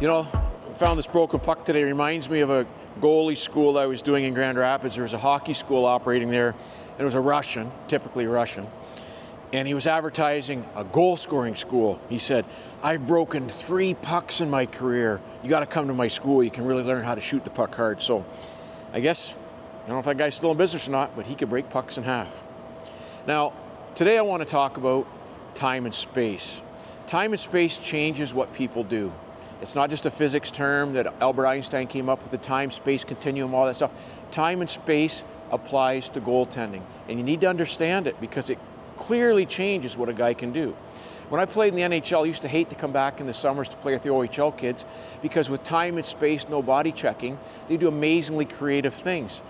You know, found this broken puck today. Reminds me of a goalie school I was doing in Grand Rapids. There was a hockey school operating there, and it was a Russian, typically Russian. And he was advertising a goal scoring school. He said, "I've broken 3 pucks in my career. You got to come to my school. You can really learn how to shoot the puck hard." So I guess, I don't know if that guy's still in business or not, but he could break pucks in half. Now, today I want to talk about time and space. Time and space changes what people do. It's not just a physics term that Albert Einstein came up with, the time-space continuum, all that stuff. Time and space applies to goaltending, and you need to understand it because it clearly changes what a guy can do. When I played in the NHL, I used to hate to come back in the summers to play with the OHL kids because with time and space, no body checking, they do amazingly creative things.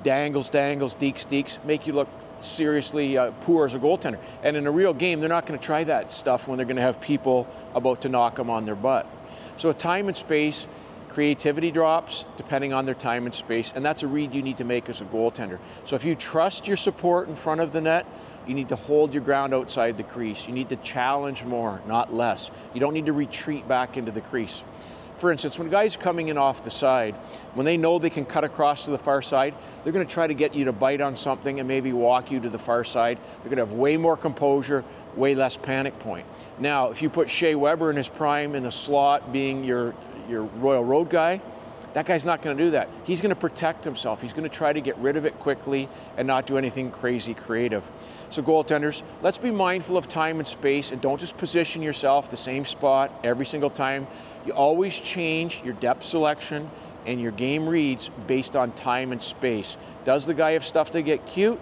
Dangles, deeks, make you look seriously poor as a goaltender. And in a real game, they're not going to try that stuff when they're going to have people about to knock them on their butt. So with time and space, creativity drops depending on their time and space, and that's a read you need to make as a goaltender. So if you trust your support in front of the net, you need to hold your ground outside the crease. You need to challenge more, not less. You don't need to retreat back into the crease. For instance, when guys are coming in off the side, when they know they can cut across to the far side, they're going to try to get you to bite on something and maybe walk you to the far side. They're going to have way more composure, way less panic point. Now, if you put Shea Weber in his prime in the slot being your Royal Road guy, that guy's not going to do that. He's going to protect himself. He's going to try to get rid of it quickly and not do anything crazy creative. So goaltenders, let's be mindful of time and space and don't just position yourself the same spot every single time. You always change your depth selection and your game reads based on time and space. Does the guy have stuff to get cute,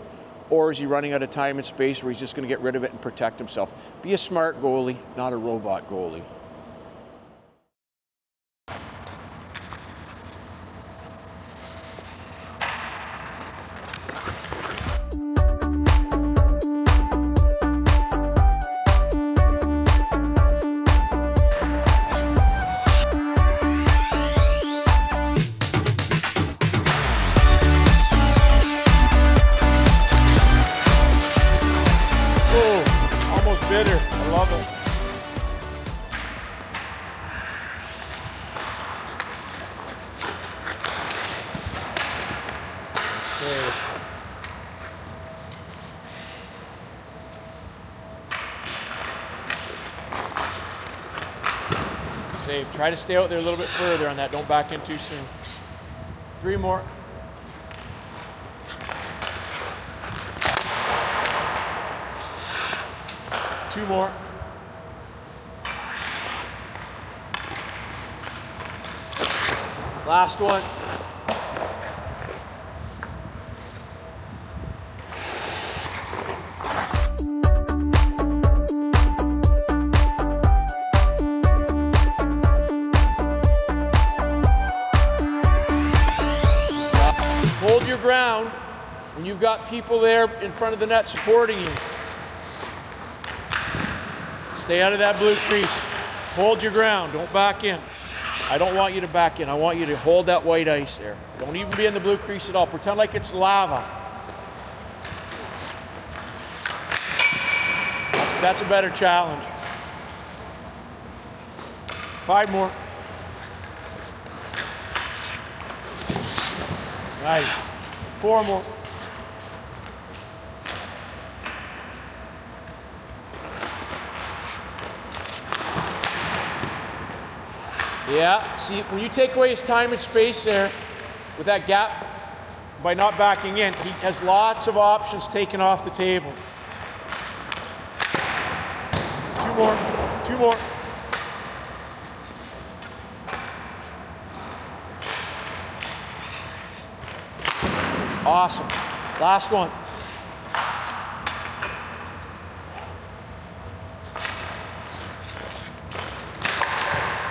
or is he running out of time and space where he's just going to get rid of it and protect himself? Be a smart goalie, not a robot goalie. Bitter. I love it. Save. Try to stay out there a little bit further on that. Don't back in too soon. 3 more. Two more. Last one. Hold your ground when you've got people there in front of the net supporting you. Stay out of that blue crease. Hold your ground. Don't back in. I don't want you to back in. I want you to hold that white ice there. Don't even be in the blue crease at all. Pretend like it's lava. That's a better challenge. 5 more. Nice. 4 more. Yeah, see, when you take away his time and space there, with that gap, by not backing in, he has lots of options taken off the table. 2 more, 2 more. Awesome. Last one.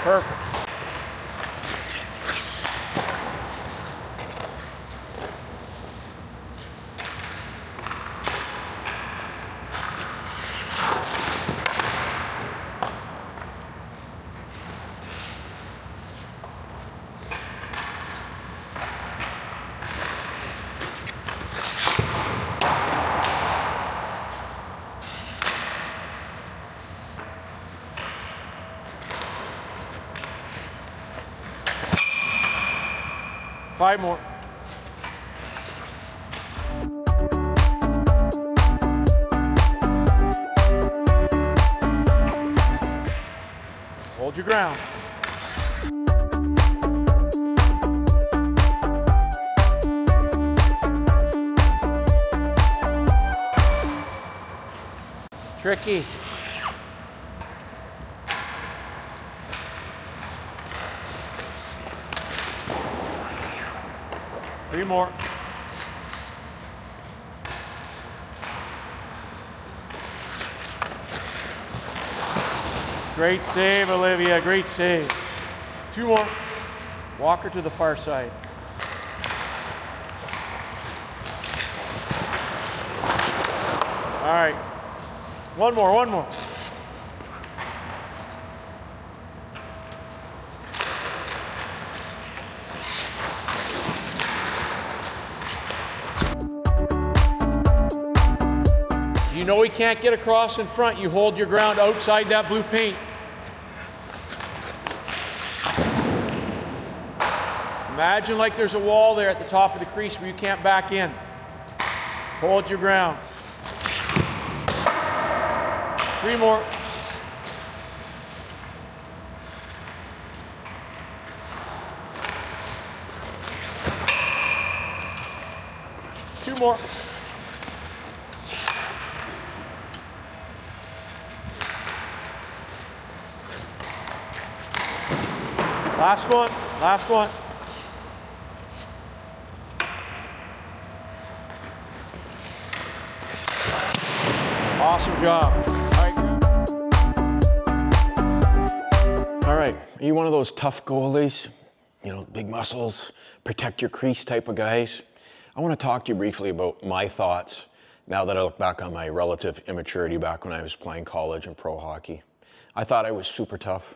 Perfect. 5 more. Hold your ground. Tricky. Three more. Great save, Olivia, great save. 2 more. Walk her to the far side. All right. One more, one more. You know he can't get across in front. You hold your ground outside that blue paint. Imagine like there's a wall there at the top of the crease where you can't back in. Hold your ground. 3 more. Two more. Last one, last one. Awesome job. All right, are you one of those tough goalies? You know, big muscles, protect your crease type of guys? I want to talk to you briefly about my thoughts now that I look back on my relative immaturity back when I was playing college and pro hockey. I thought I was super tough.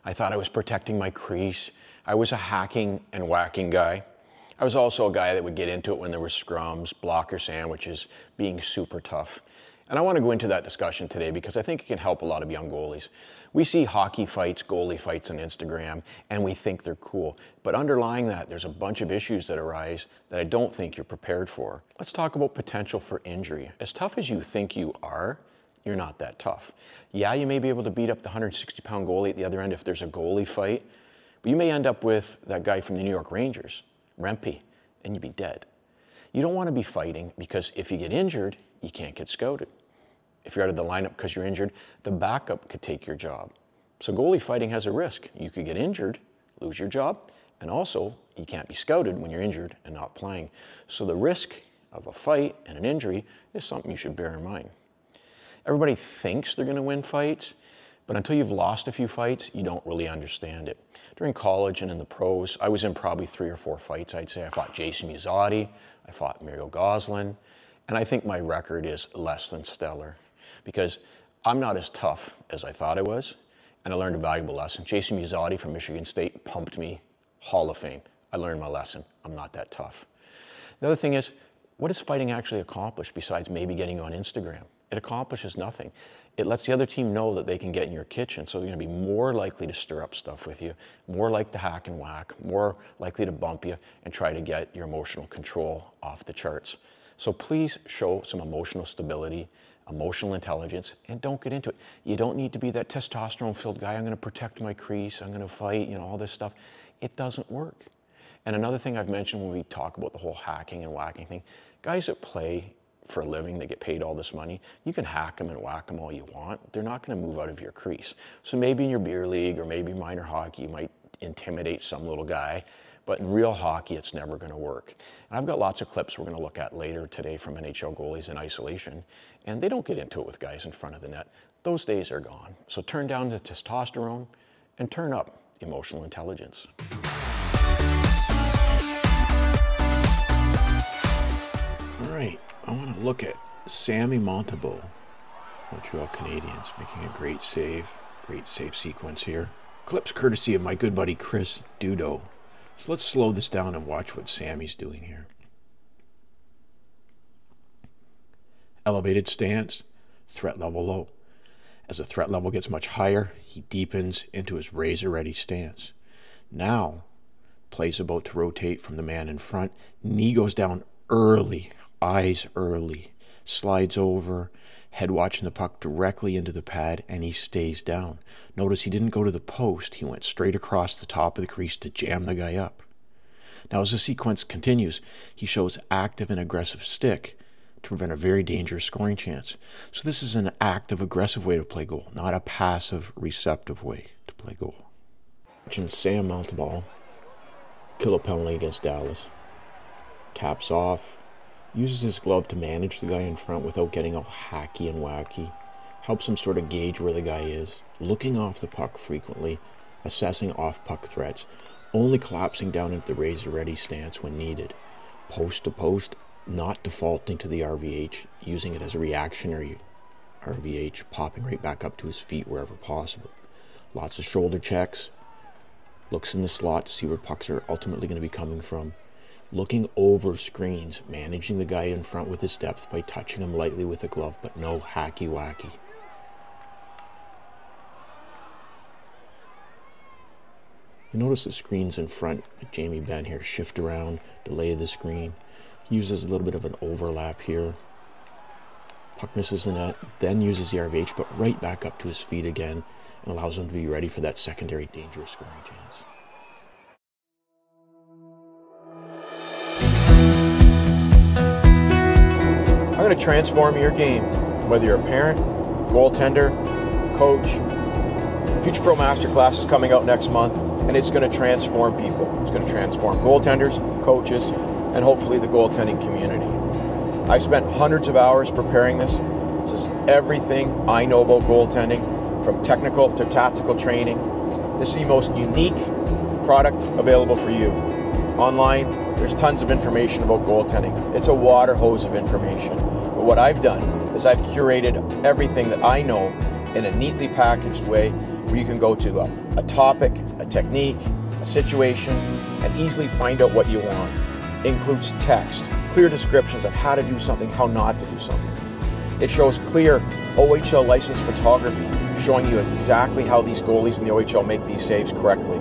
I thought I was protecting my crease. I was a hacking and whacking guy. I was also a guy that would get into it when there were scrums, blocker sandwiches, being super tough. And I want to go into that discussion today because I think it can help a lot of young goalies. We see hockey fights, goalie fights on Instagram, and we think they're cool. But underlying that, there's a bunch of issues that arise that I don't think you're prepared for. Let's talk about potential for injury. As tough as you think you are, you're not that tough. Yeah, you may be able to beat up the 160-pound goalie at the other end if there's a goalie fight, but you may end up with that guy from the New York Rangers, Rempe, and you'd be dead. You don't want to be fighting because if you get injured, you can't get scouted. If you're out of the lineup because you're injured, the backup could take your job. So goalie fighting has a risk. You could get injured, lose your job, and also you can't be scouted when you're injured and not playing. So the risk of a fight and an injury is something you should bear in mind. Everybody thinks they're going to win fights, but until you've lost a few fights, you don't really understand it. During college and in the pros, I was in probably 3 or 4 fights, I'd say. I fought Jason Muzzatti, I fought Mario Goslin, and I think my record is less than stellar because I'm not as tough as I thought I was, and I learned a valuable lesson. Jason Muzzatti from Michigan State pumped me, Hall of Fame. I learned my lesson. I'm not that tough. The other thing is, what does fighting actually accomplish besides maybe getting you on Instagram? It accomplishes nothing. It lets the other team know that they can get in your kitchen, so they're going to be more likely to stir up stuff with you, more likely to hack and whack, more likely to bump you and try to get your emotional control off the charts. So please show some emotional stability, emotional intelligence, and don't get into it. You don't need to be that testosterone-filled guy. I'm going to protect my crease. I'm going to fight, you know, all this stuff. It doesn't work. And another thing I've mentioned when we talk about the whole hacking and whacking thing, guys that play for a living, they get paid all this money, you can hack them and whack them all you want. They're not going to move out of your crease. So maybe in your beer league or maybe minor hockey, you might intimidate some little guy, but in real hockey, it's never going to work. And I've got lots of clips we're going to look at later today from NHL goalies in isolation, and they don't get into it with guys in front of the net. Those days are gone. So turn down the testosterone and turn up emotional intelligence. All right, I want to look at Sammy Montembeault, Montreal Canadiens, making a great save sequence here. Clips courtesy of my good buddy Chris Dudo. So let's slow this down and watch what Sammy's doing here. Elevated stance, threat level low. As the threat level gets much higher, he deepens into his razor-ready stance. Now, Play's about to rotate from the man in front. Knee goes down early, eyes early. Slides over, head watching the puck directly into the pad, and he stays down. Notice he didn't go to the post. He went straight across the top of the crease to jam the guy up. Now, as the sequence continues, he shows active and aggressive stick to prevent a very dangerous scoring chance. So this is an active, aggressive way to play goal, not a passive, receptive way to play goal. Watching Sam Montembeault kill a penalty against Dallas. Taps off. Uses his glove to manage the guy in front without getting all hacky and wacky. Helps him sort of gauge where the guy is. Looking off the puck frequently. Assessing off-puck threats. Only collapsing down into the razor-ready stance when needed. Post to post, not defaulting to the RVH, using it as a reactionary RVH, popping right back up to his feet wherever possible. Lots of shoulder checks. Looks in the slot to see where pucks are ultimately going to be coming from. Looking over screens, managing the guy in front with his depth by touching him lightly with a glove, but no hacky-wacky. You notice the screens in front with Jamie Benn here shift around, delay the screen. He uses a little bit of an overlap here. Puck misses the net, then uses the RVH, but right back up to his feet again, and allows him to be ready for that secondary dangerous scoring chance. I'm going to transform your game, whether you're a parent, goaltender, coach. Future Pro Masterclass is coming out next month, and it's going to transform people. It's going to transform goaltenders, coaches, and hopefully the goaltending community. I've spent hundreds of hours preparing this. This is everything I know about goaltending, from technical to tactical training. This is the most unique product available for you. Online, there's tons of information about goaltending. It's a water hose of information. But what I've done is I've curated everything that I know in a neatly packaged way where you can go to a topic, a technique, a situation, and easily find out what you want. It includes text, clear descriptions of how to do something, how not to do something. It shows clear OHL licensed photography, showing you exactly how these goalies in the OHL make these saves correctly.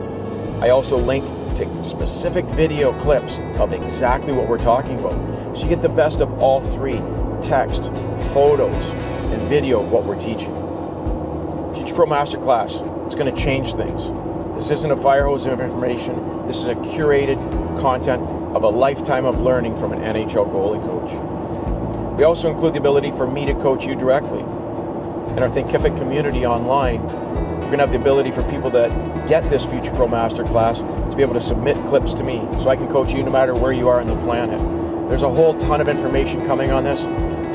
I also link to specific video clips of exactly what we're talking about. So you get the best of all three: text, photos, and video of what we're teaching. Future Pro Masterclass, it's going to change things. This isn't a fire hose of information. This is a curated content of a lifetime of learning from an NHL goalie coach. We also include the ability for me to coach you directly. In our Thinkific community online, we're going to have the ability for people that get this Future Pro Masterclass to be able to submit clips to me so I can coach you no matter where you are on the planet. There's a whole ton of information coming on this.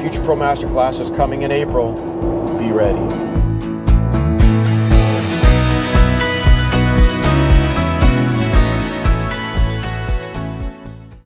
Future Pro Masterclass is coming in April. Be ready.